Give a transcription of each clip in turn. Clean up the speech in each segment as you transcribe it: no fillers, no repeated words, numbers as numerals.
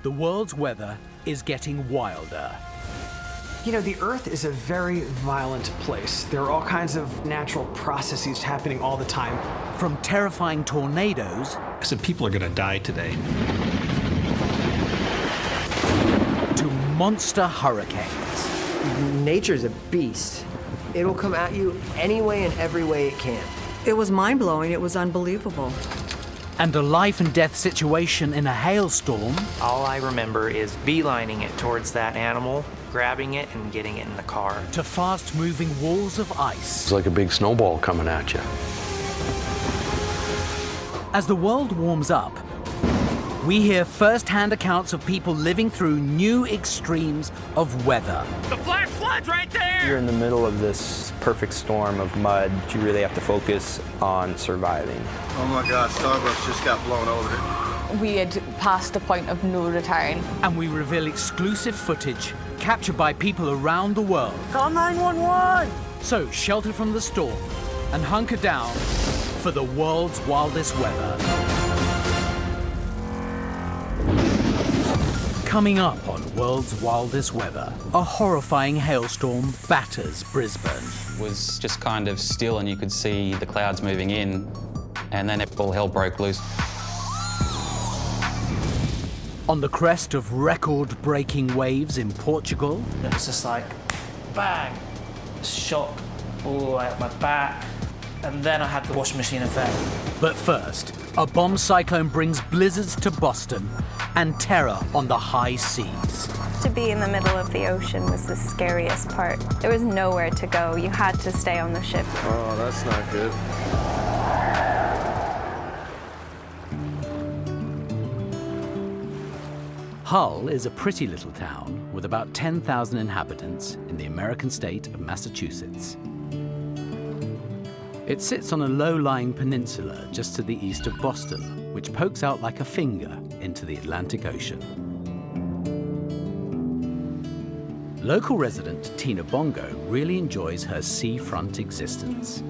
the world's weather is getting wilder. You know, the Earth is a very violent place. There are all kinds of natural processes happening all the time. From terrifying tornadoes... I said people are going to die today. ...to monster hurricanes. Nature's a beast. It'll come at you any way and every way it can. It was mind-blowing. It was unbelievable. And a life and death situation in a hailstorm. All I remember is beelining it towards that animal, grabbing it and getting it in the car. To fast-moving walls of ice. It's like a big snowball coming at you. As the world warms up, we hear first-hand accounts of people living through new extremes of weather. The flash flood's right there! You're in the middle of this perfect storm of mud. You really have to focus on surviving. Oh my God, Starbucks just got blown over. We had passed the point of no return. And we reveal exclusive footage captured by people around the world. Call 911! So shelter from the storm and hunker down for the world's wildest weather. Coming up on World's Wildest Weather, a horrifying hailstorm batters Brisbane. It was just kind of still and you could see the clouds moving in, and then all hell broke loose. On the crest of record-breaking waves in Portugal. It was just like, bang, shock all the way up my back, and then I had the washing machine effect. But first, a bomb cyclone brings blizzards to Boston and terror on the high seas. To be in the middle of the ocean was the scariest part. There was nowhere to go. You had to stay on the ship. Oh, that's not good. Hull is a pretty little town with about 10,000 inhabitants in the American state of Massachusetts. It sits on a low-lying peninsula just to the east of Boston, which pokes out like a finger into the Atlantic Ocean. Local resident Tina Bongo really enjoys her seafront existence.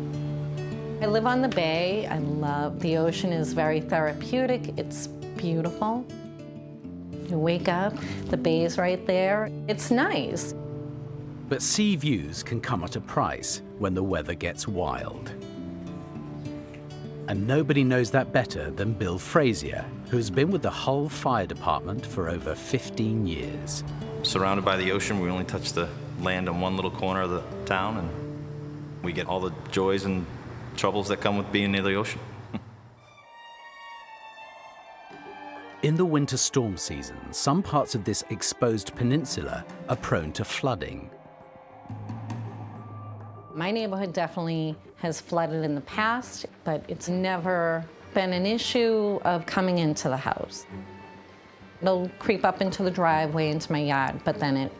I live on the bay. I love the ocean. Is very therapeutic. It's beautiful. You wake up, the bay's right there. It's nice. But sea views can come at a price when the weather gets wild. And nobody knows that better than Bill Frazier, who has been with the Hull Fire Department for over 15 years. Surrounded by the ocean, we only touch the land in one little corner of the town, and we get all the joys and troubles that come with being near the ocean. In the winter storm season, some parts of this exposed peninsula are prone to flooding. My neighborhood definitely has flooded in the past, but it's never been an issue of coming into the house. It'll creep up into the driveway, into my yard, but then it,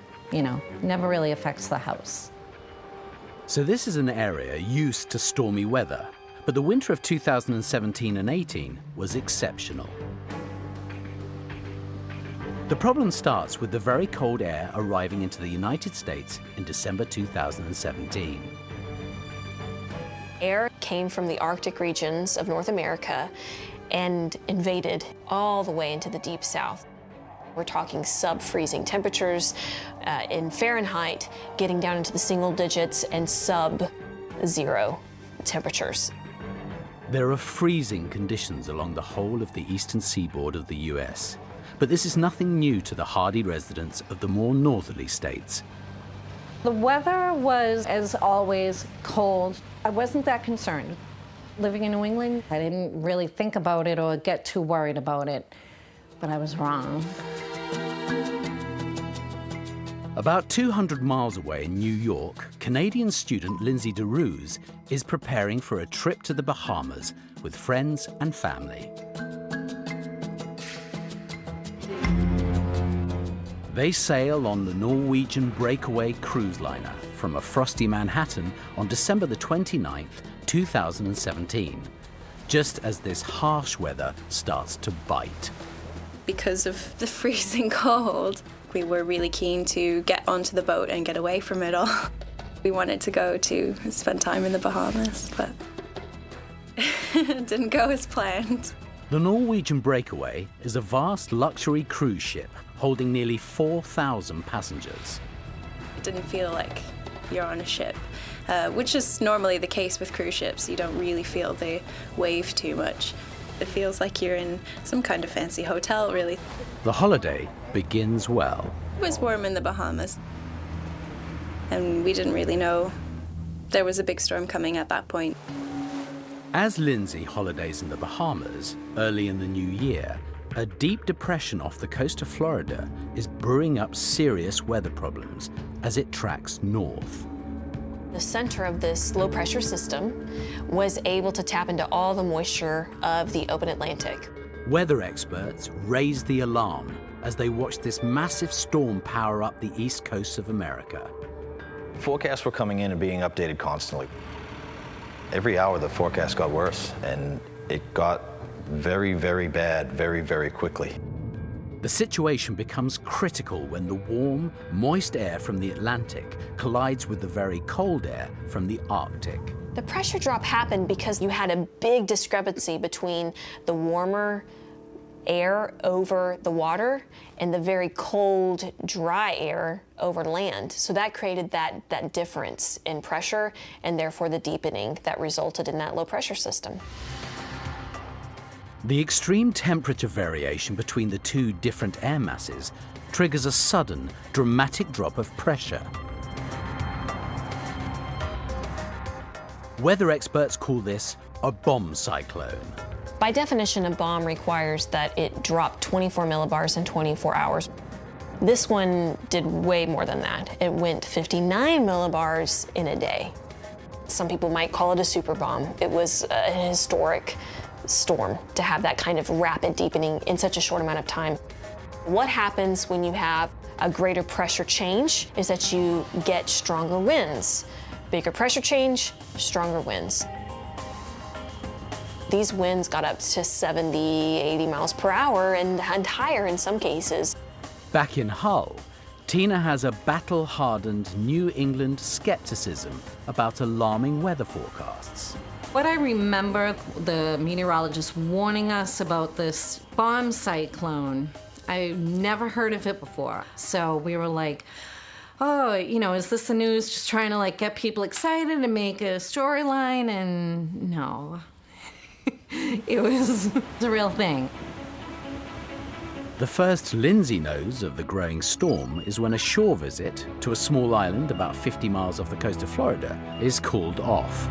never really affects the house. So this is an area used to stormy weather, but the winter of 2017 and 18 was exceptional. The problem starts with the very cold air arriving into the United States in December 2017. Air came from the Arctic regions of North America and invaded all the way into the deep south. We're talking sub-freezing temperatures in Fahrenheit, getting down into the single digits, and sub-zero temperatures. There are freezing conditions along the whole of the eastern seaboard of the US. But this is nothing new to the hardy residents of the more northerly states. The weather was, as always, cold. I wasn't that concerned. Living in New England, I didn't really think about it or get too worried about it, but I was wrong. About 200 miles away in New York, Canadian student Lindsay DeRuse is preparing for a trip to the Bahamas with friends and family. They sail on the Norwegian breakaway cruise liner from a frosty Manhattan on December the 29th, 2017, just as this harsh weather starts to bite. Because of the freezing cold, we were really keen to get onto the boat and get away from it all. We wanted to go to spend time in the Bahamas, but it didn't go as planned. The Norwegian Breakaway is a vast luxury cruise ship holding nearly 4,000 passengers. It didn't feel like you're on a ship, which is normally the case with cruise ships. You don't really feel the wave too much. It feels like you're in some kind of fancy hotel, really. The holiday begins well. It was warm in the Bahamas, and we didn't really know there was a big storm coming at that point. As Lindsay holidays in the Bahamas early in the new year, a deep depression off the coast of Florida is brewing up serious weather problems as it tracks north. The center of this low pressure system was able to tap into all the moisture of the open Atlantic. Weather experts raised the alarm as they watched this massive storm power up the east coast of America. Forecasts were coming in and being updated constantly. Every hour the forecast got worse, and it got very, very bad very, very quickly. The situation becomes critical when the warm, moist air from the Atlantic collides with the very cold air from the Arctic. The pressure drop happened because you had a big discrepancy between the warmer air over the water and the very cold, dry air over land. So that created that difference in pressure, and therefore the deepening that resulted in that low pressure system. The extreme temperature variation between the two different air masses triggers a sudden, dramatic drop of pressure. Weather experts call this a bomb cyclone. By definition, a bomb requires that it drop 24 millibars in 24 hours. This one did way more than that. It went 59 millibars in a day. Some people might call it a super bomb. It was an historic storm to have that kind of rapid deepening in such a short amount of time. What happens when you have a greater pressure change is that you get stronger winds. Bigger pressure change, stronger winds. These winds got up to 70, 80 miles per hour and higher in some cases. Back in Hull, Tina has a battle-hardened New England skepticism about alarming weather forecasts. What I remember the meteorologist warning us about this bomb cyclone. I never heard of it before. So we were like, oh, you know, is this the news just trying to like get people excited and make a storyline? And no, it was the real thing. The first Lindsay knows of the growing storm is when a shore visit to a small island about 50 miles off the coast of Florida is called off.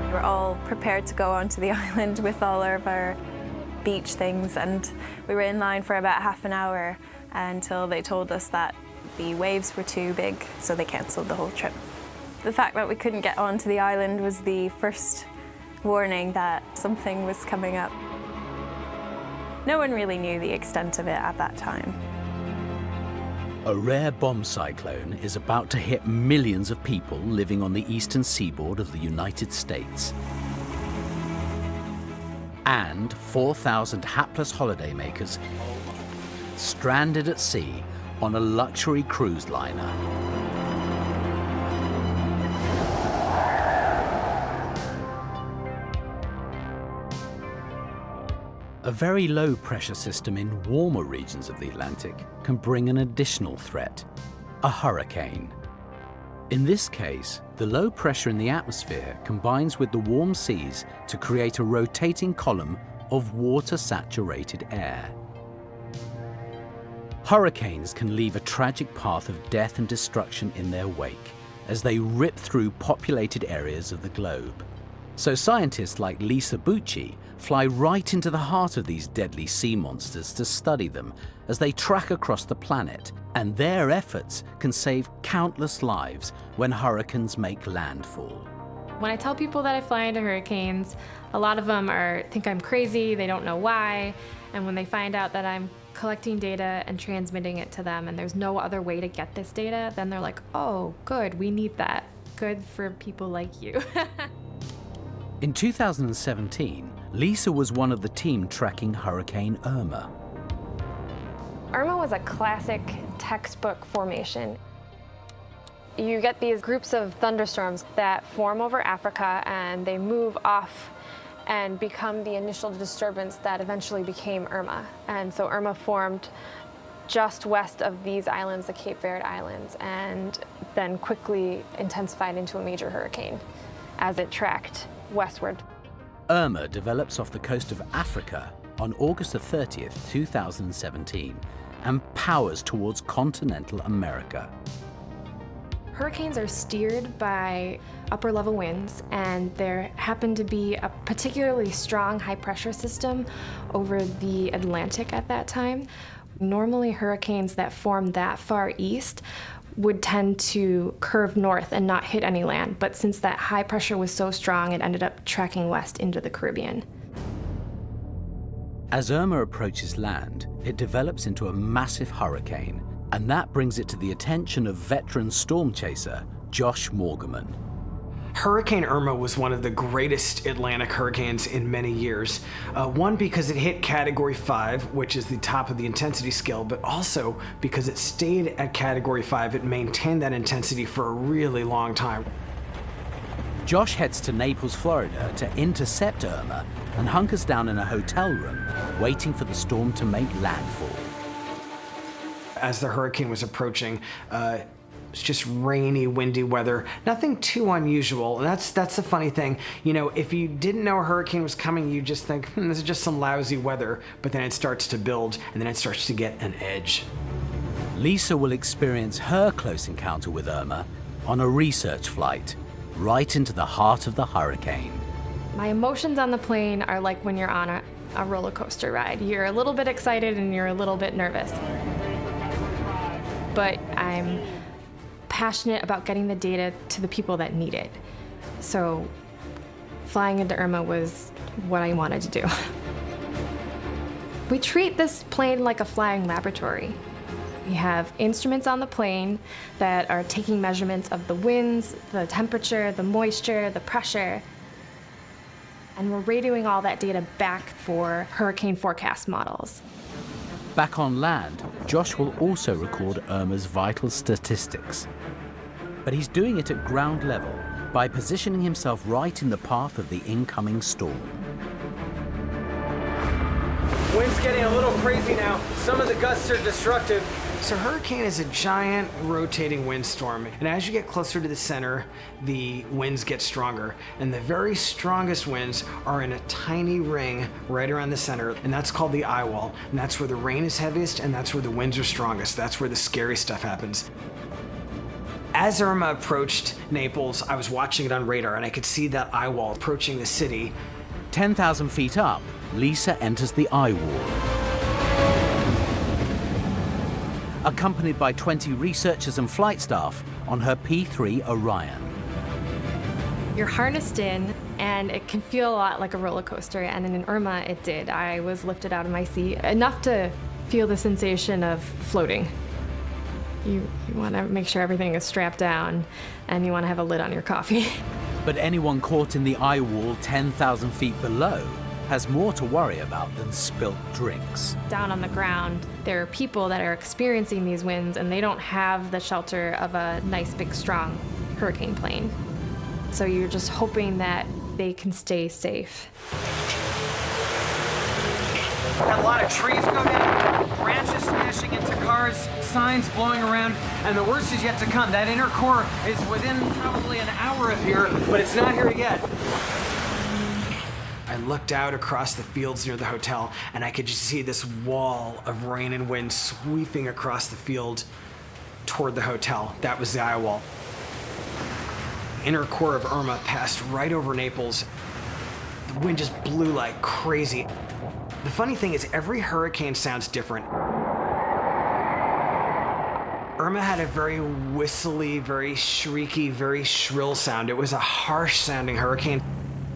We were all prepared to go onto the island with all of our beach things, and we were in line for about half an hour until they told us that the waves were too big, so they cancelled the whole trip. The fact that we couldn't get onto the island was the first warning that something was coming up. No one really knew the extent of it at that time. A rare bomb cyclone is about to hit millions of people living on the eastern seaboard of the United States. And 4,000 hapless holidaymakers stranded at sea on a luxury cruise liner. A very low pressure system in warmer regions of the Atlantic can bring an additional threat, a hurricane. In this case, the low pressure in the atmosphere combines with the warm seas to create a rotating column of water-saturated air. Hurricanes can leave a tragic path of death and destruction in their wake as they rip through populated areas of the globe. So scientists like Lisa Bucci fly right into the heart of these deadly sea monsters to study them as they track across the planet, and their efforts can save countless lives when hurricanes make landfall. When I tell people that I fly into hurricanes, a lot of them think I'm crazy, they don't know why, and when they find out that I'm collecting data and transmitting it to them and there's no other way to get this data, then they're like, oh, good, we need that. Good for people like you. In 2017, Lisa was one of the team tracking Hurricane Irma. Irma was a classic textbook formation. You get these groups of thunderstorms that form over Africa and they move off and become the initial disturbance that eventually became Irma. And so Irma formed just west of these islands, the Cape Verde Islands, and then quickly intensified into a major hurricane as it tracked westward. Irma develops off the coast of Africa on August the 30th, 2017, and powers towards continental America. Hurricanes are steered by upper level winds, and there happened to be a particularly strong high pressure system over the Atlantic at that time. Normally hurricanes that form that far east would tend to curve north and not hit any land, but since that high pressure was so strong, it ended up tracking west into the Caribbean. As Irma approaches land, it develops into a massive hurricane, and that brings it to the attention of veteran storm chaser Josh Morgerman. Hurricane Irma was one of the greatest Atlantic hurricanes in many years. One, because it hit Category 5, which is the top of the intensity scale, but also because it stayed at Category 5. It maintained that intensity for a really long time. Josh heads to Naples, Florida to intercept Irma and hunkers down in a hotel room, waiting for the storm to make landfall. As the hurricane was approaching, it's just rainy, windy weather. Nothing too unusual. And that's the funny thing. You know, if you didn't know a hurricane was coming, you just think, this is just some lousy weather. But then it starts to build, and then it starts to get an edge. Lisa will experience her close encounter with Irma on a research flight, right into the heart of the hurricane. My emotions on the plane are like when you're on a roller coaster ride. You're a little bit excited and you're a little bit nervous. But I'm passionate about getting the data to the people that need it. So flying into Irma was what I wanted to do. We treat this plane like a flying laboratory. We have instruments on the plane that are taking measurements of the winds, the temperature, the moisture, the pressure, and we're radioing all that data back for hurricane forecast models. Back on land, Josh will also record Irma's vital statistics. But he's doing it at ground level by positioning himself right in the path of the incoming storm. Wind's getting a little crazy now. Some of the gusts are destructive. So hurricane is a giant rotating windstorm, and as you get closer to the center, the winds get stronger. And the very strongest winds are in a tiny ring right around the center, and that's called the eye wall. And that's where the rain is heaviest, and that's where the winds are strongest. That's where the scary stuff happens. As Irma approached Naples, I was watching it on radar, and I could see that eye wall approaching the city. 10,000 feet up, Lisa enters the eye wall. Accompanied by 20 researchers and flight staff on her P-3 Orion. You're harnessed in, and it can feel a lot like a roller coaster, and in Irma it did. I was lifted out of my seat, enough to feel the sensation of floating. You want to make sure everything is strapped down, and you want to have a lid on your coffee. But anyone caught in the eye wall 10,000 feet below has more to worry about than spilt drinks. Down on the ground, there are people that are experiencing these winds, and they don't have the shelter of a nice, big, strong hurricane plane. So you're just hoping that they can stay safe. Had a lot of trees go down, branches smashing into cars, signs blowing around, and the worst is yet to come. That inner core is within probably an hour of here, but it's not here yet. I looked out across the fields near the hotel, and I could just see this wall of rain and wind sweeping across the field toward the hotel. That was the eye wall. Inner core of Irma passed right over Naples. The wind just blew like crazy. The funny thing is, every hurricane sounds different. Irma had a very whistly, very shrieky, very shrill sound. It was a harsh-sounding hurricane.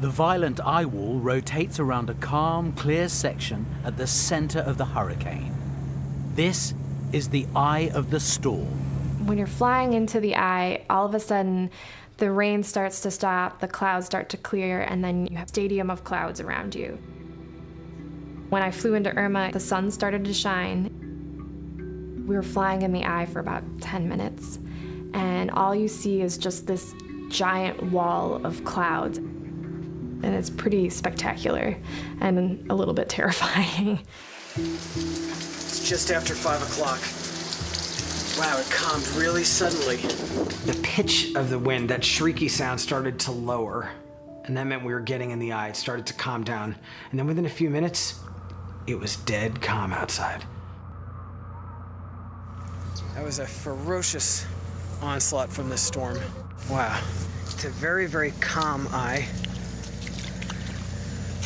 The violent eye wall rotates around a calm, clear section at the center of the hurricane. This is the eye of the storm. When you're flying into the eye, all of a sudden, the rain starts to stop, the clouds start to clear, and then you have a stadium of clouds around you. When I flew into Irma, the sun started to shine. We were flying in the eye for about 10 minutes, and all you see is just this giant wall of clouds. And it's pretty spectacular and a little bit terrifying. It's just after 5 o'clock. Wow, it calmed really suddenly. The pitch of the wind, that shrieky sound, started to lower, and that meant we were getting in the eye. It started to calm down, and then within a few minutes, it was dead calm outside. That was a ferocious onslaught from this storm. Wow. It's a very, very calm eye.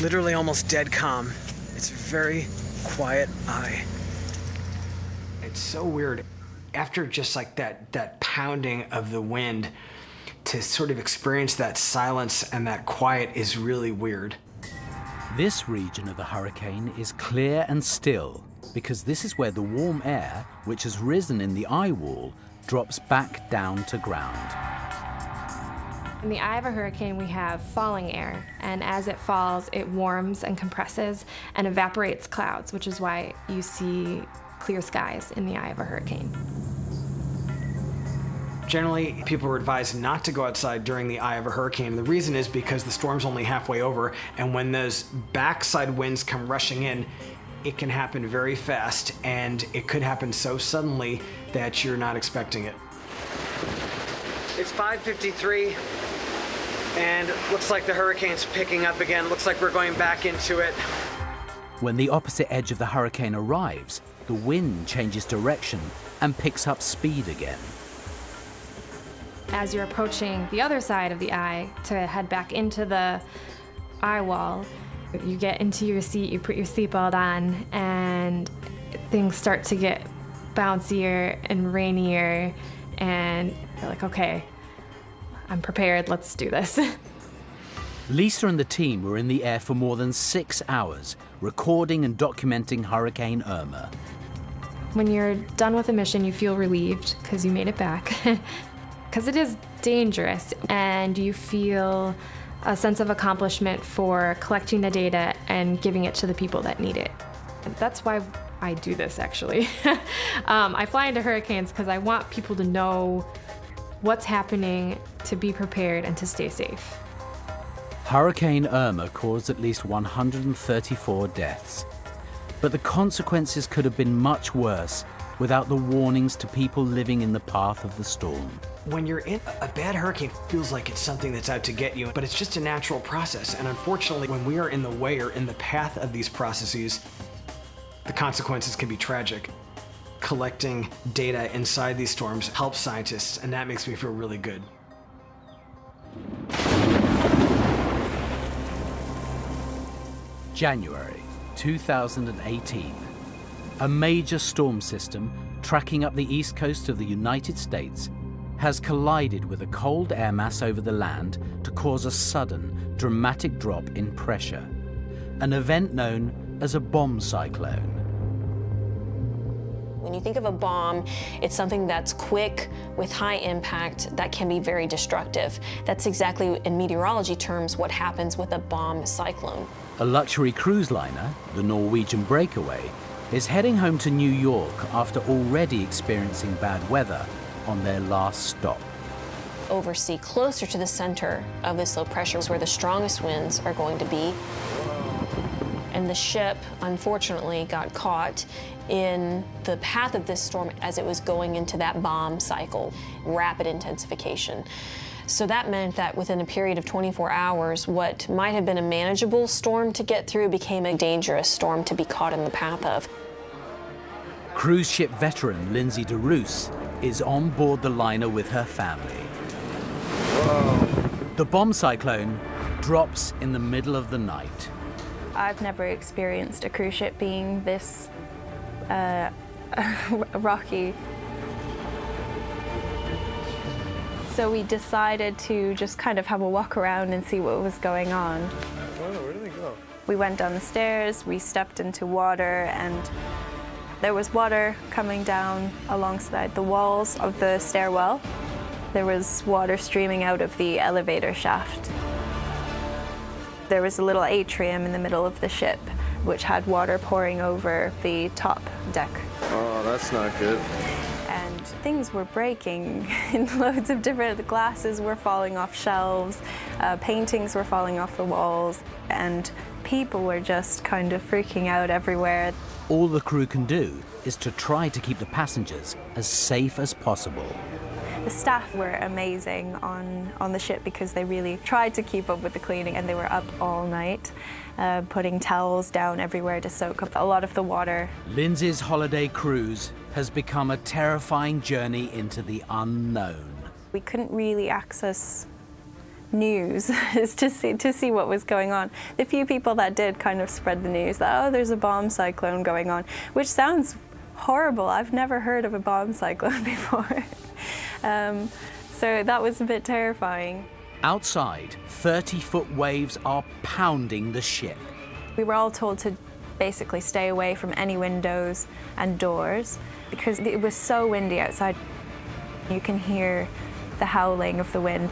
Literally almost dead calm. It's a very quiet eye. It's so weird. After just like that pounding of the wind, to sort of experience that silence and that quiet is really weird. This region of the hurricane is clear and still because this is where the warm air, which has risen in the eye wall, drops back down to ground. In the eye of a hurricane, we have falling air, and as it falls, it warms and compresses and evaporates clouds, which is why you see clear skies in the eye of a hurricane. Generally, people are advised not to go outside during the eye of a hurricane. The reason is because the storm's only halfway over, and when those backside winds come rushing in, it can happen very fast, and it could happen so suddenly that you're not expecting it. It's 5:53, and looks like the hurricane's picking up again. Looks like we're going back into it. When the opposite edge of the hurricane arrives, the wind changes direction and picks up speed again. As you're approaching the other side of the eye to head back into the eye wall, you get into your seat, you put your seatbelt on, and things start to get bouncier and rainier, and you're like, okay, I'm prepared, let's do this. Lisa and the team were in the air for more than 6 hours, recording and documenting Hurricane Irma. When you're done with the mission, you feel relieved because you made it back. Because it is dangerous, and you feel a sense of accomplishment for collecting the data and giving it to the people that need it. That's why I do this, actually. I fly into hurricanes because I want people to know what's happening, to be prepared, and to stay safe. Hurricane Irma caused at least 134 deaths. But the consequences could have been much worse without the warnings to people living in the path of the storm. When you're in a bad hurricane, it feels like it's something that's out to get you, but it's just a natural process. And unfortunately, when we are in the way or in the path of these processes, the consequences can be tragic. Collecting data inside these storms helps scientists, and that makes me feel really good. January 2018. A major storm system tracking up the east coast of the United States has collided with a cold air mass over the land to cause a sudden, dramatic drop in pressure, an event known as a bomb cyclone. When you think of a bomb, it's something that's quick, with high impact, that can be very destructive. That's exactly, in meteorology terms, what happens with a bomb cyclone. A luxury cruise liner, the Norwegian Breakaway, is heading home to New York after already experiencing bad weather on their last stop. Oversea, closer to the center of this low pressure is where the strongest winds are going to be. And the ship, unfortunately, got caught in the path of this storm as it was going into that bomb cycle, rapid intensification. So that meant that within a period of 24 hours, what might have been a manageable storm to get through became a dangerous storm to be caught in the path of. Cruise ship veteran Lindsay DeRoos is on board the liner with her family. Whoa. The bomb cyclone drops in the middle of the night. I've never experienced a cruise ship being this rocky. So we decided to just kind of have a walk around and see what was going on. Where did they go? We went down the stairs, we stepped into water, and there was water coming down alongside the walls of the stairwell. There was water streaming out of the elevator shaft. There was a little atrium in the middle of the ship, which had water pouring over the top deck. Oh, that's not good. And and things were breaking in loads of different, the glasses were falling off shelves, paintings were falling off the walls, and people were just kind of freaking out everywhere. All the crew can do is to try to keep the passengers as safe as possible. The staff were amazing on the ship because they really tried to keep up with the cleaning, and they were up all night, putting towels down everywhere to soak up a lot of the water. Lindsay's holiday cruise has become a terrifying journey into the unknown. We couldn't really access news to see what was going on. The few people that did kind of spread the news that, oh, there's a bomb cyclone going on, which sounds horrible. I've never heard of a bomb cyclone before. So that was a bit terrifying. Outside, 30-foot waves are pounding the ship. We were all told to basically stay away from any windows and doors because it was so windy outside. You can hear the howling of the wind.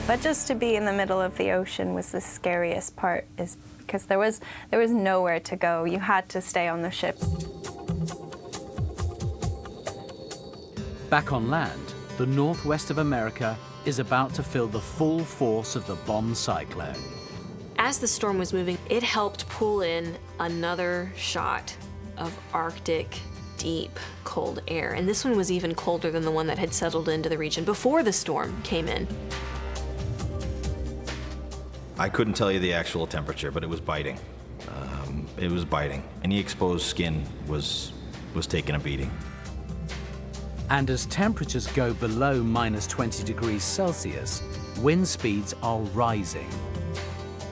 But just to be in the middle of the ocean was the scariest part, is because there was nowhere to go. You had to stay on the ship. Back on land, the northwest of America is about to feel the full force of the bomb cyclone. As the storm was moving, it helped pull in another shot of Arctic, deep, cold air. And this one was even colder than the one that had settled into the region before the storm came in. I couldn't tell you the actual temperature, but it was biting. It was biting. Any exposed skin was taking a beating. And as temperatures go below minus 20 degrees Celsius, wind speeds are rising.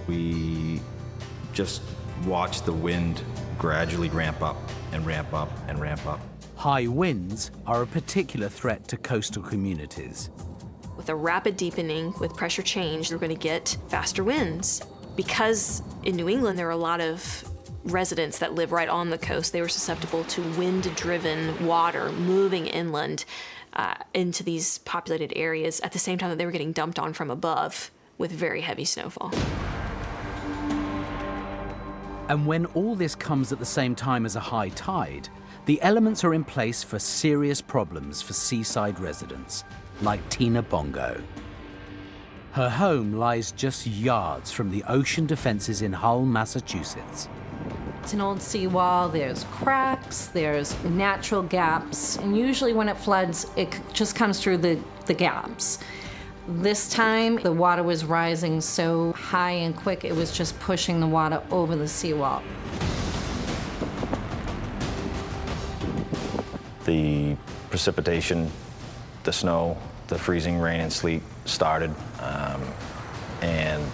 We just watched the wind gradually ramp up and ramp up and ramp up. High winds are a particular threat to coastal communities. With a rapid deepening, with pressure change, we're going to get faster winds. Because in New England there are a lot of residents that live right on the coast, they were susceptible to wind-driven water moving inland into these populated areas at the same time that they were getting dumped on from above with very heavy snowfall. And when all this comes at the same time as a high tide, the elements are in place for serious problems for seaside residents, like Tina Bongo. Her home lies just yards from the ocean defenses in Hull, Massachusetts. It's an old seawall, there's cracks, there's natural gaps, and usually when it floods, it just comes through the gaps. This time, the water was rising so high and quick, it was just pushing the water over the seawall. The precipitation, the snow, the freezing rain and sleet started, and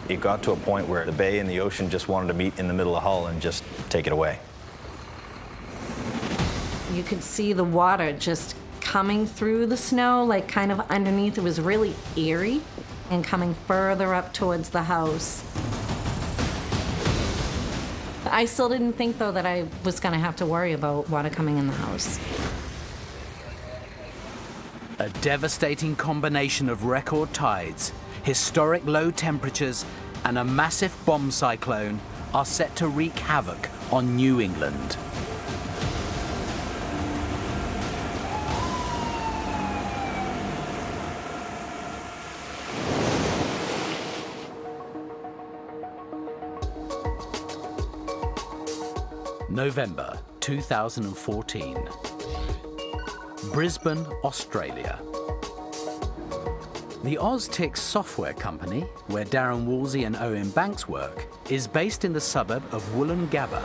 it got to a point where the bay and the ocean just wanted to meet in the middle of Hull and just take it away. You could see the water just coming through the snow, like kind of underneath. It was really eerie and coming further up towards the house. I still didn't think, though, that I was going to have to worry about water coming in the house. A devastating combination of record tides, historic low temperatures, and a massive bomb cyclone are set to wreak havoc on New England. November 2014. Brisbane, Australia. The OzTix software company, where Darren Woolsey and Owen Banks work, is based in the suburb of Woolloongabba.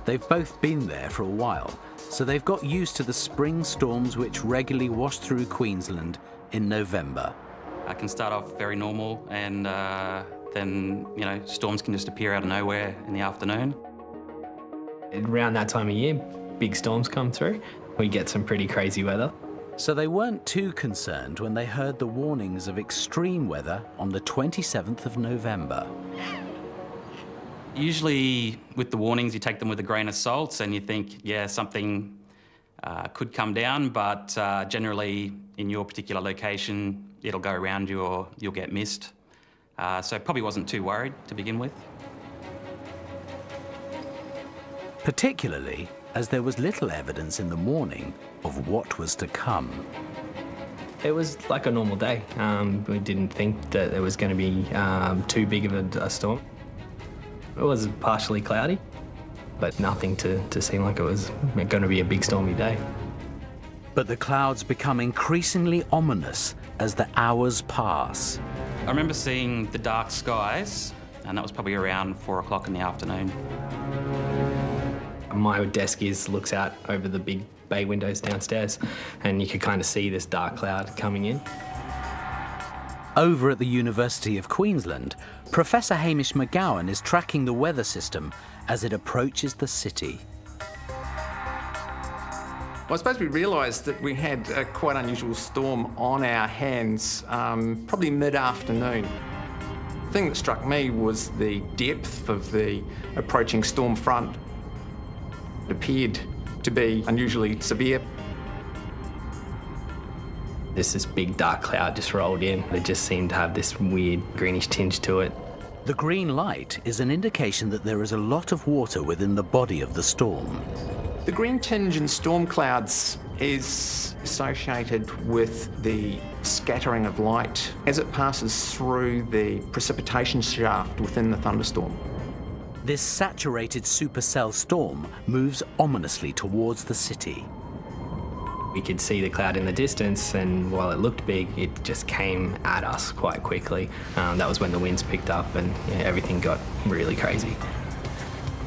They've both been there for a while, so they've got used to the spring storms which regularly wash through Queensland in November. I can start off very normal, and then, storms can just appear out of nowhere in the afternoon. Around that time of year, big storms come through. We get some pretty crazy weather. So they weren't too concerned when they heard the warnings of extreme weather on the 27th of November. Usually with the warnings, you take them with a grain of salt and you think, yeah, something could come down, but generally in your particular location, it'll go around you or you'll get missed. So probably wasn't too worried to begin with. Particularly as there was little evidence in the morning of what was to come. It was like a normal day. We didn't think that it was going to be too big of a storm. It was partially cloudy, but nothing to seem like it was going to be a big stormy day. But the clouds become increasingly ominous as the hours pass. I remember seeing the dark skies, and that was probably around 4 o'clock in the afternoon. My desk looks out over the big bay windows downstairs, and you could kind of see this dark cloud coming in. Over at the University of Queensland, Professor Hamish McGowan is tracking the weather system as it approaches the city. Well, I suppose we realised that we had a quite unusual storm on our hands, probably mid-afternoon. The thing that struck me was the depth of the approaching storm front. It appeared to be unusually severe. This big dark cloud just rolled in. It just seemed to have this weird greenish tinge to it. The green light is an indication that there is a lot of water within the body of the storm. The green tinge in storm clouds is associated with the scattering of light as it passes through the precipitation shaft within the thunderstorm. This saturated supercell storm moves ominously towards the city. We could see the cloud in the distance, and while it looked big, it just came at us quite quickly. That was when the winds picked up and everything got really crazy.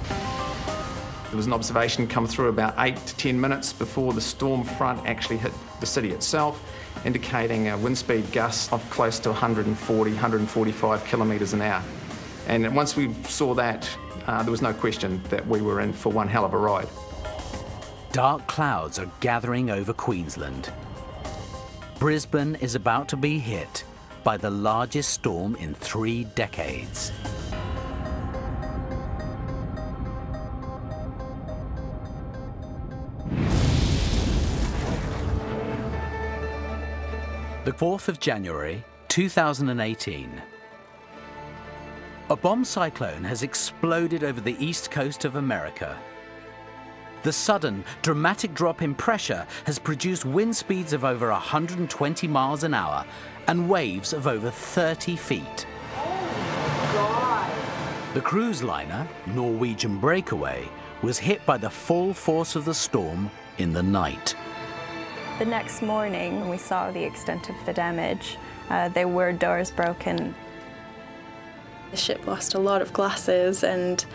There was an observation come through about 8 to 10 minutes before the storm front actually hit the city itself, indicating a wind speed gust of close to 140, 145 kilometres an hour. And once we saw that, there was no question that we were in for one hell of a ride. Dark clouds are gathering over Queensland. Brisbane is about to be hit by the largest storm in 3 decades. The 4th of January, 2018. A bomb cyclone has exploded over the east coast of America. The sudden, dramatic drop in pressure has produced wind speeds of over 120 miles an hour and waves of over 30 feet. Oh, God. The cruise liner, Norwegian Breakaway, was hit by the full force of the storm in the night. The next morning, when we saw the extent of the damage, there were doors broken. The ship lost a lot of glasses, and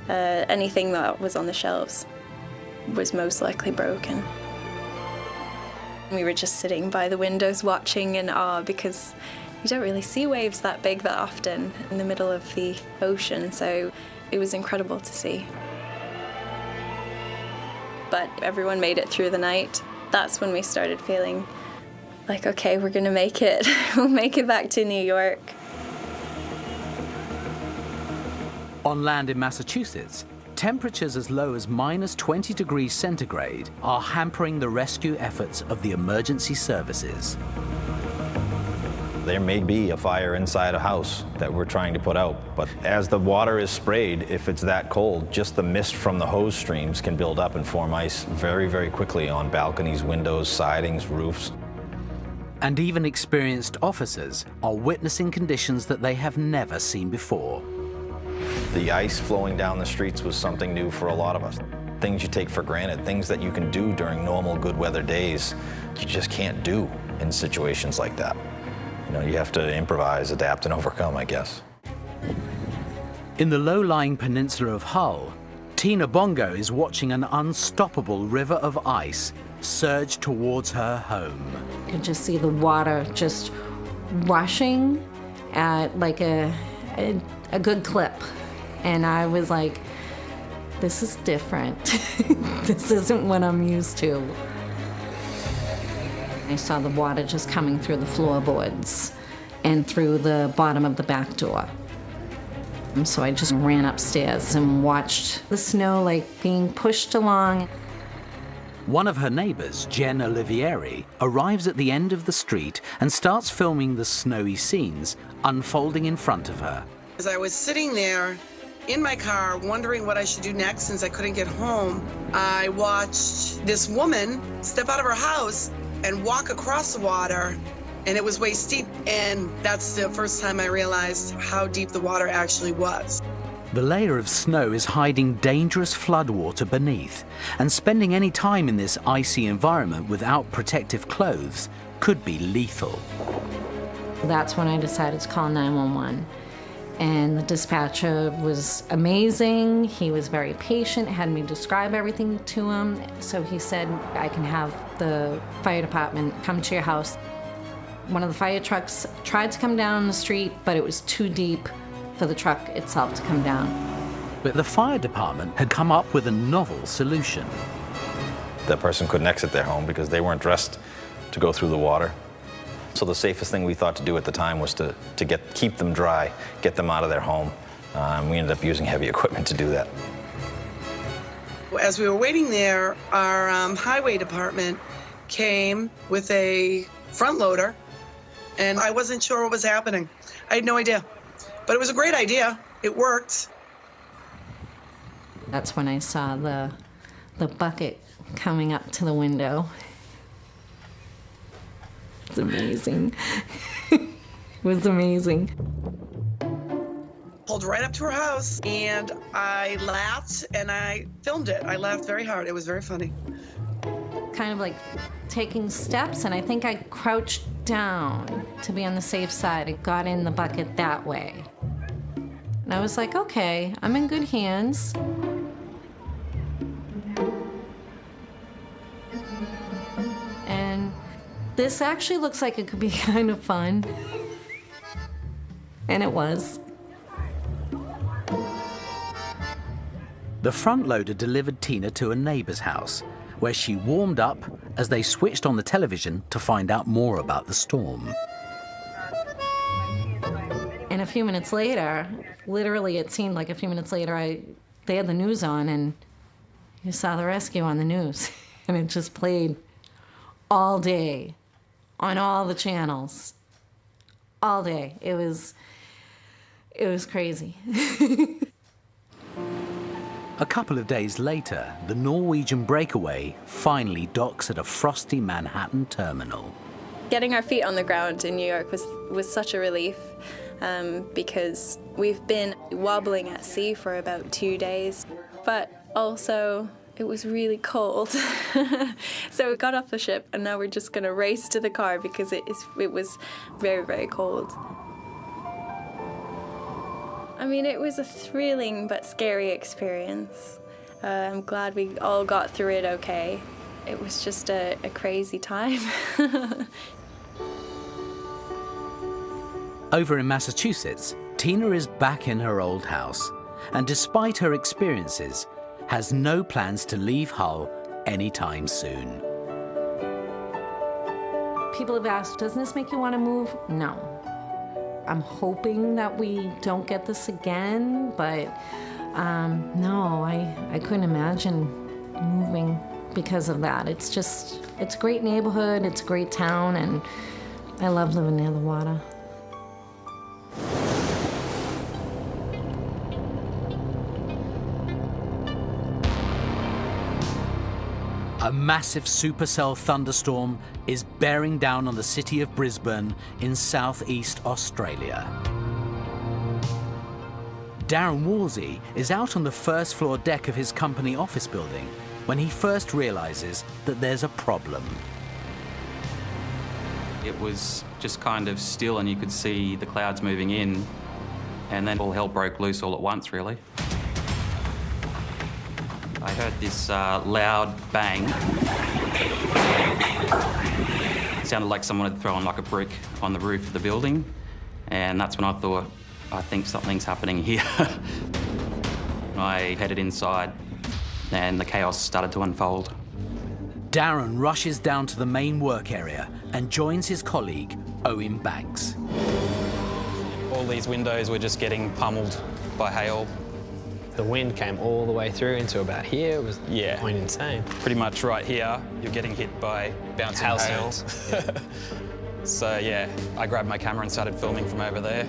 anything that was on the shelves was most likely broken. We were just sitting by the windows watching in awe, because you don't really see waves that big that often in the middle of the ocean, so it was incredible to see. But everyone made it through the night. That's when we started feeling like, okay, we're gonna make it. We'll make it back to New York. On land in Massachusetts, temperatures as low as -20 degrees centigrade are hampering the rescue efforts of the emergency services. There may be a fire inside a house that we're trying to put out, but as the water is sprayed, if it's that cold, just the mist from the hose streams can build up and form ice very, very quickly on balconies, windows, sidings, roofs. And even experienced officers are witnessing conditions that they have never seen before. The ice flowing down the streets was something new for a lot of us. Things you take for granted, things that you can do during normal good weather days, you just can't do in situations like that. You know, you have to improvise, adapt, and overcome, I guess. In the low-lying peninsula of Hull, Tina Bongo is watching an unstoppable river of ice surge towards her home. You could just see the water just rushing at like a good clip. And I was like, this is different. This isn't what I'm used to. I saw the water just coming through the floorboards and through the bottom of the back door. So I just ran upstairs and watched the snow like being pushed along. One of her neighbors, Jen Olivieri, arrives at the end of the street and starts filming the snowy scenes unfolding in front of her. As I was sitting there in my car, wondering what I should do next since I couldn't get home, I watched this woman step out of her house and walk across the water, and it was waist deep, and that's the first time I realized how deep the water actually was. The layer of snow is hiding dangerous floodwater beneath, and spending any time in this icy environment without protective clothes could be lethal. That's when I decided to call 911. And the dispatcher was amazing. He was very patient, had me describe everything to him. So he said, I can have the fire department come to your house. One of the fire trucks tried to come down the street, but it was too deep for the truck itself to come down. But the fire department had come up with a novel solution. The person couldn't exit their home because they weren't dressed to go through the water. So the safest thing we thought to do at the time was to keep them dry, get them out of their home. We ended up using heavy equipment to do that. As we were waiting there, our highway department came with a front loader, and I wasn't sure what was happening. I had no idea, but it was a great idea. It worked. That's when I saw the bucket coming up to the window. It's amazing. It was amazing. Pulled right up to her house, and I laughed, and I filmed it. I laughed very hard. It was very funny. Kind of like taking steps, and I think I crouched down to be on the safe side. I got in the bucket that way. And I was like, okay, I'm in good hands. And this actually looks like it could be kind of fun. And it was. The front loader delivered Tina to a neighbor's house, where she warmed up as they switched on the television to find out more about the storm. And a few minutes later, literally it seemed like a few minutes later, they had the news on, and you saw the rescue on the news. And it just played all day on all the channels. All day. It was crazy. A couple of days later, the Norwegian breakaway finally docks at a frosty Manhattan terminal. Getting our feet on the ground in New York was such a relief because we've been wobbling at sea for about 2 days, but also it was really cold. So we got off the ship, and now we're just going to race to the car because it was very, very cold. I mean, it was a thrilling but scary experience. I'm glad we all got through it okay. It was just a crazy time. Over in Massachusetts, Tina is back in her old house, and despite her experiences, has no plans to leave Hull anytime soon. People have asked, doesn't this make you want to move? No. I'm hoping that we don't get this again, but no, I couldn't imagine moving because of that. It's a great neighborhood, it's a great town, and I love living near the water. A massive supercell thunderstorm is bearing down on the city of Brisbane in southeast Australia. Darren Wolsey is out on the first floor deck of his company office building when he first realizes that there's a problem. It was just kind of still, and you could see the clouds moving in, and then all hell broke loose all at once, really. I heard this loud bang. It sounded like someone had thrown like a brick on the roof of the building, and that's when I thought, I think something's happening here. I headed inside, and the chaos started to unfold. Darren rushes down to the main work area and joins his colleague, Owen Banks. All these windows were just getting pummeled by hail. The wind came all the way through into about here. It was quite insane. Pretty much right here, you're getting hit by bouncing hail. So yeah, I grabbed my camera and started filming from over there.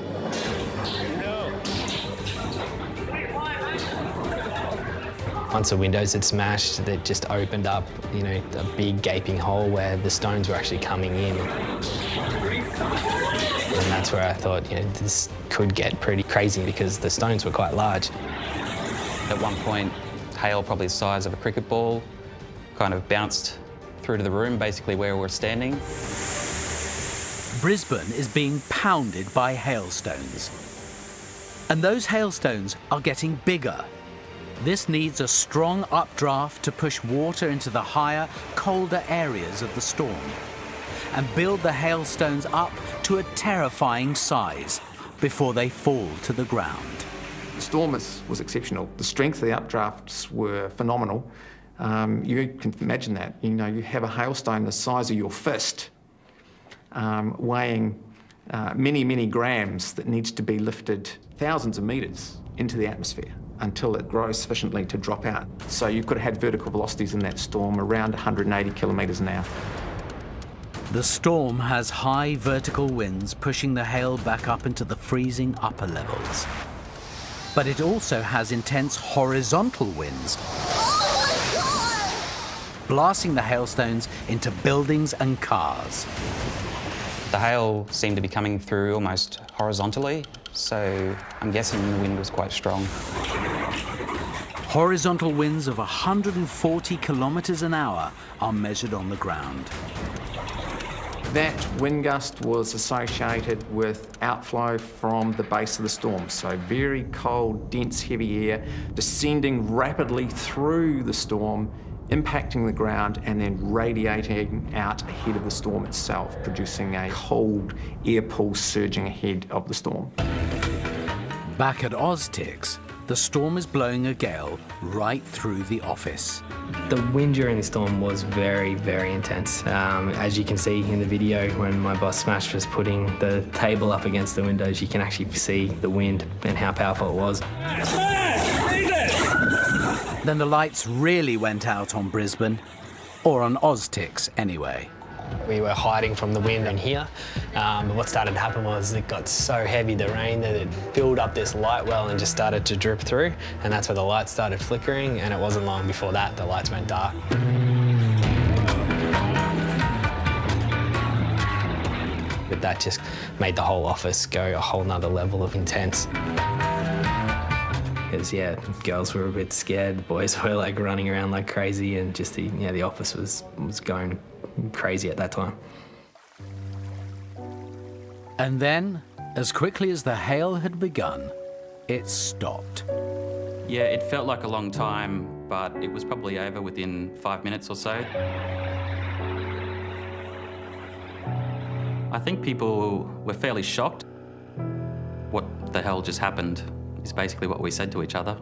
Once the windows had smashed, they just opened up, you know, a big gaping hole where the stones were actually coming in. And that's where I thought, you know, this could get pretty crazy because the stones were quite large. At one point, hail probably the size of a cricket ball kind of bounced through to the room, basically where we're standing. Brisbane is being pounded by hailstones. And those hailstones are getting bigger. This needs a strong updraft to push water into the higher, colder areas of the storm and build the hailstones up to a terrifying size before they fall to the ground. The storm was exceptional. The strength of the updrafts were phenomenal. You can imagine that. You know, you have a hailstone the size of your fist, weighing many, many grams that needs to be lifted thousands of metres into the atmosphere until it grows sufficiently to drop out. So you could have had vertical velocities in that storm around 180 kilometres an hour. The storm has high vertical winds pushing the hail back up into the freezing upper levels. But it also has intense horizontal winds, blasting the hailstones into buildings and cars. The hail seemed to be coming through almost horizontally, so I'm guessing the wind was quite strong. Horizontal winds of 140 kilometres an hour are measured on the ground. That wind gust was associated with outflow from the base of the storm, so very cold, dense, heavy air descending rapidly through the storm, impacting the ground and then radiating out ahead of the storm itself, producing a cold air pulse surging ahead of the storm. Back at Oztix, the storm is blowing a gale right through the office. The wind during the storm was very, very intense. As you can see in the video, when my boss Smash was putting the table up against the windows, you can actually see the wind and how powerful it was. Then the lights really went out on Brisbane, or on Oztix anyway. We were hiding from the wind in here, but what started to happen was it got so heavy, the rain, that it filled up this light well and just started to drip through, and that's where the lights started flickering, and it wasn't long before that the lights went dark. But that just made the whole office go a whole nother level of intense. Because, yeah, girls were a bit scared, boys were like running around like crazy, and just the office was going crazy at that time. And then, as quickly as the hail had begun, it stopped. Yeah, it felt like a long time, but it was probably over within 5 minutes or so. I think people were fairly shocked. What the hell just happened is basically what we said to each other.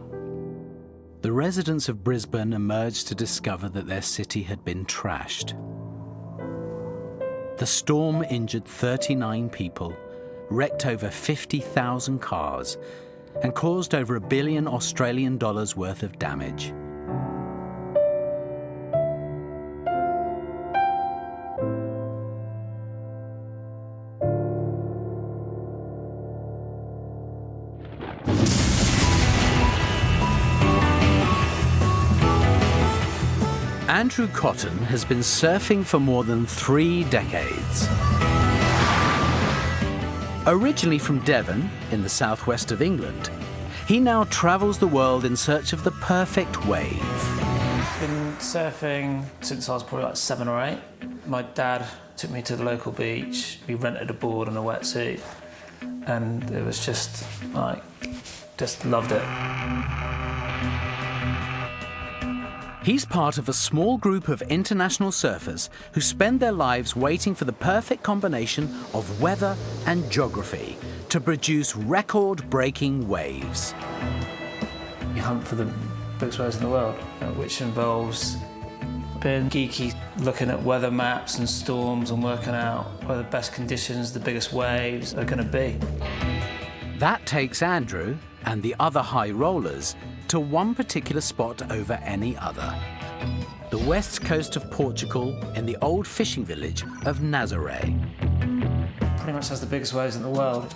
The residents of Brisbane emerged to discover that their city had been trashed. The storm injured 39 people, wrecked over 50,000 cars, and caused over $1 billion Australian worth of damage. Andrew Cotton has been surfing for more than 3 decades. Originally from Devon, in the southwest of England, he now travels the world in search of the perfect wave. Been surfing since I was probably like 7 or 8. My dad took me to the local beach. We rented a board and a wetsuit, and it was just loved it. He's part of a small group of international surfers who spend their lives waiting for the perfect combination of weather and geography to produce record-breaking waves. You hunt for the biggest waves in the world, which involves being geeky, looking at weather maps and storms and working out where the best conditions, the biggest waves are going to be. That takes Andrew and the other high rollers to one particular spot over any other. The west coast of Portugal in the old fishing village of Nazaré. Pretty much has the biggest waves in the world.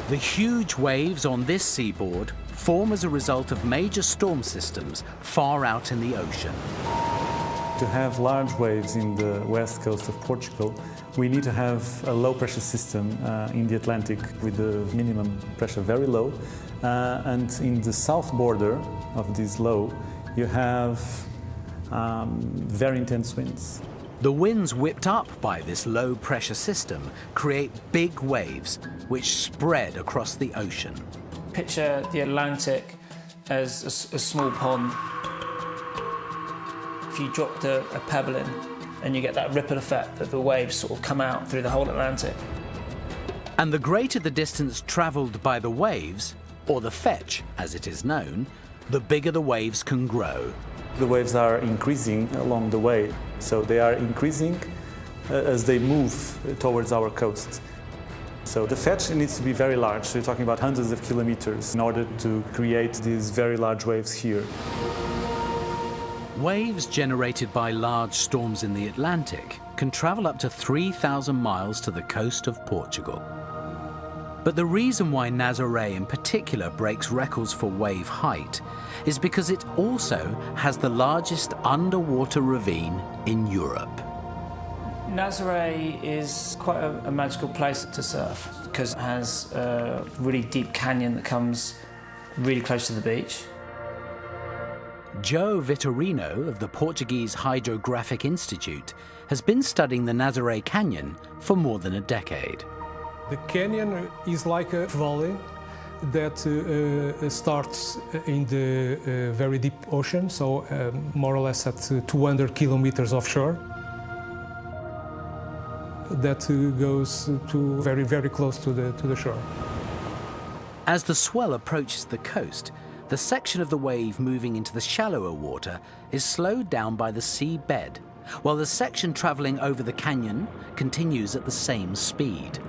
The huge waves on this seaboard form as a result of major storm systems far out in the ocean. To have large waves in the west coast of Portugal, we need to have a low pressure system in the Atlantic with the minimum pressure very low. And in the south border of this low, you have very intense winds. The winds whipped up by this low pressure system create big waves which spread across the ocean. Picture the Atlantic as a small pond. If you dropped a pebble in and you get that ripple effect that the waves sort of come out through the whole Atlantic. And the greater the distance travelled by the waves, or the fetch as it is known, the bigger the waves can grow. The waves are increasing along the way, so they are increasing as they move towards our coast. So the fetch needs to be very large, so you're talking about hundreds of kilometers in order to create these very large waves here. Waves generated by large storms in the Atlantic can travel up to 3,000 miles to the coast of Portugal. But the reason why Nazaré in particular breaks records for wave height is because it also has the largest underwater ravine in Europe. Nazaré is quite a magical place to surf because it has a really deep canyon that comes really close to the beach. Joe Vitorino of the Portuguese Hydrographic Institute has been studying the Nazaré Canyon for more than a decade. The canyon is like a valley that starts in the very deep ocean, so more or less at 200 kilometers offshore. That goes to very, very close to the shore. As the swell approaches the coast, the section of the wave moving into the shallower water is slowed down by the sea bed, while the section travelling over the canyon continues at the same speed.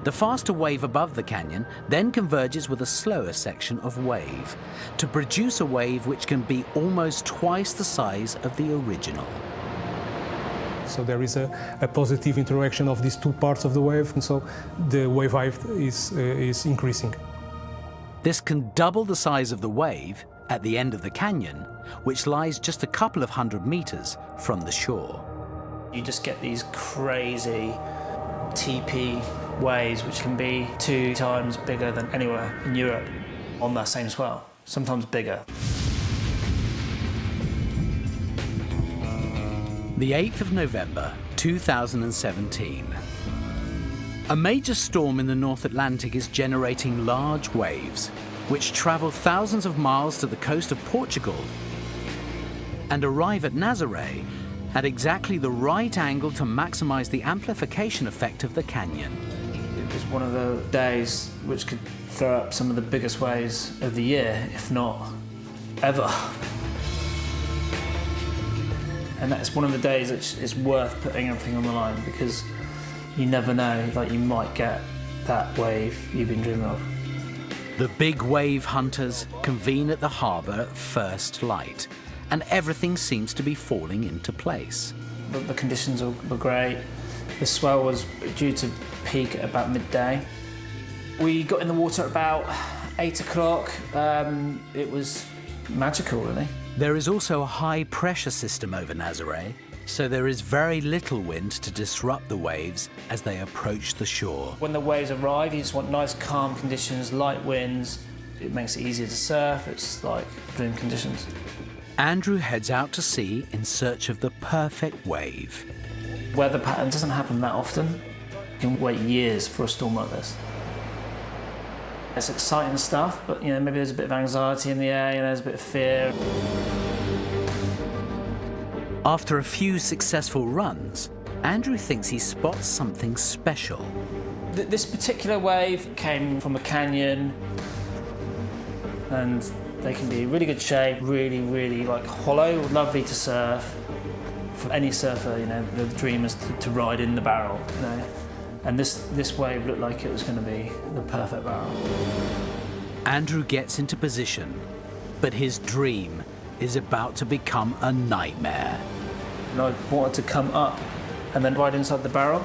The faster wave above the canyon then converges with a slower section of wave to produce a wave which can be almost twice the size of the original. So there is a positive interaction of these two parts of the wave, and so the wave height is increasing. This can double the size of the wave at the end of the canyon, which lies just a couple of hundred meters from the shore. You just get these crazy TP waves which can be 2 times bigger than anywhere in Europe on that same swell, sometimes bigger. The 8th of November, 2017. A major storm in the North Atlantic is generating large waves, which travel thousands of miles to the coast of Portugal and arrive at Nazaré at exactly the right angle to maximize the amplification effect of the canyon. It was one of the days which could throw up some of the biggest waves of the year, if not ever. And that's one of the days that is worth putting everything on the line because you never know, like you might get that wave you've been dreaming of. The big wave hunters convene at the harbour at first light, and everything seems to be falling into place. The conditions were great. The swell was due to peak at about midday. We got in the water at about 8 o'clock. It was magical, really. There is also a high pressure system over Nazaré, so there is very little wind to disrupt the waves as they approach the shore. When the waves arrive, you just want nice calm conditions, light winds. It makes it easier to surf. It's like dream conditions. Andrew heads out to sea in search of the perfect wave. Weather pattern doesn't happen that often. You can wait years for a storm like this. It's exciting stuff, but you know, maybe there's a bit of anxiety in the air, there's a bit of fear. After a few successful runs, Andrew thinks he spots something special. This particular wave came from a canyon, and they can be in really good shape, really like hollow, lovely to surf. For any surfer, you know, the dream is to ride in the barrel, you know. And this wave looked like it was going to be the perfect barrel. Andrew gets into position, but his dream is about to become a nightmare. And I wanted to come up and then ride inside the barrel,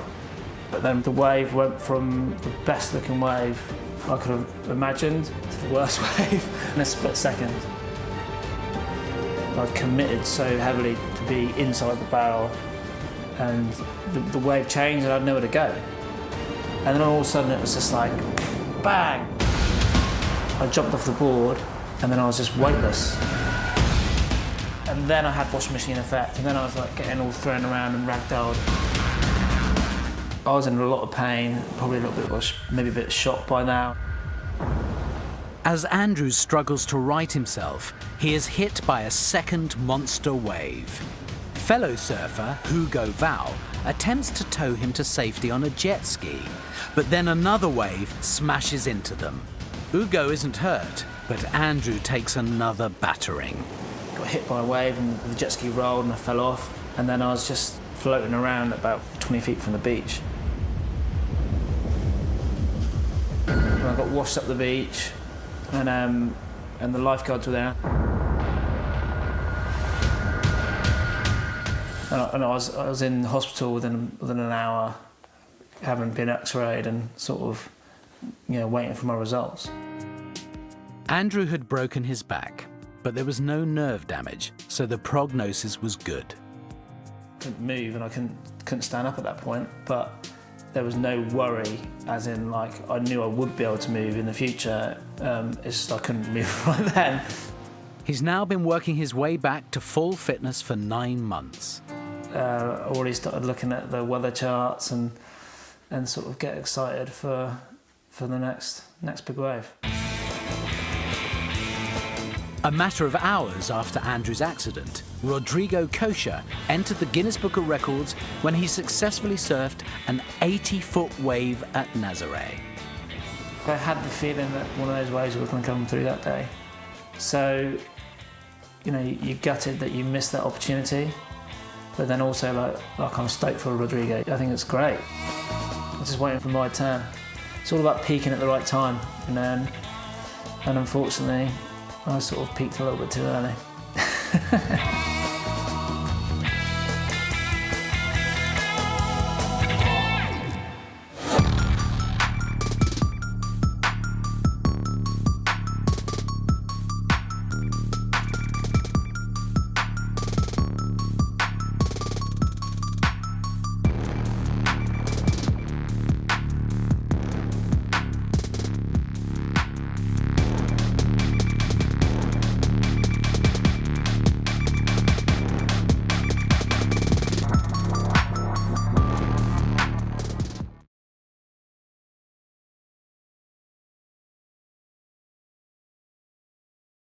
but then the wave went from the best looking wave I could have imagined, the worst wave in a split second. I committed so heavily to be inside the barrel, and the wave changed and I had nowhere to go. And then all of a sudden it was just like, bang! I jumped off the board and then I was just weightless. And then I had washing machine effect, and then I was like getting all thrown around and ragdolled. I was in a lot of pain, probably a little bit, maybe a bit shocked by now. As Andrew struggles to right himself, he is hit by a second monster wave. Fellow surfer Hugo Val attempts to tow him to safety on a jet ski, but then another wave smashes into them. Hugo isn't hurt, but Andrew takes another battering. Got hit by a wave and the jet ski rolled and I fell off, and then I was just floating around about 20 feet from the beach. And I got washed up the beach, and the lifeguards were there. And I was in hospital within an hour, having been x-rayed and sort of, waiting for my results. Andrew had broken his back, but there was no nerve damage, so the prognosis was good. I couldn't move and I couldn't stand up at that point, but there was no worry, as in like I knew I would be able to move in the future. It's just I couldn't move right then. He's now been working his way back to full fitness for 9 months. Already started looking at the weather charts and sort of get excited for the next big wave. A matter of hours after Andrew's accident, Rodrigo Kosher entered the Guinness Book of Records when he successfully surfed an 80-foot wave at Nazaré. I had the feeling that one of those waves was going to come through that day. So, you're gutted that you missed that opportunity, but then also like I'm stoked for Rodrigo. I think it's great. I'm just waiting for my turn. It's all about peaking at the right time, and unfortunately, I sort of peaked a little bit too early.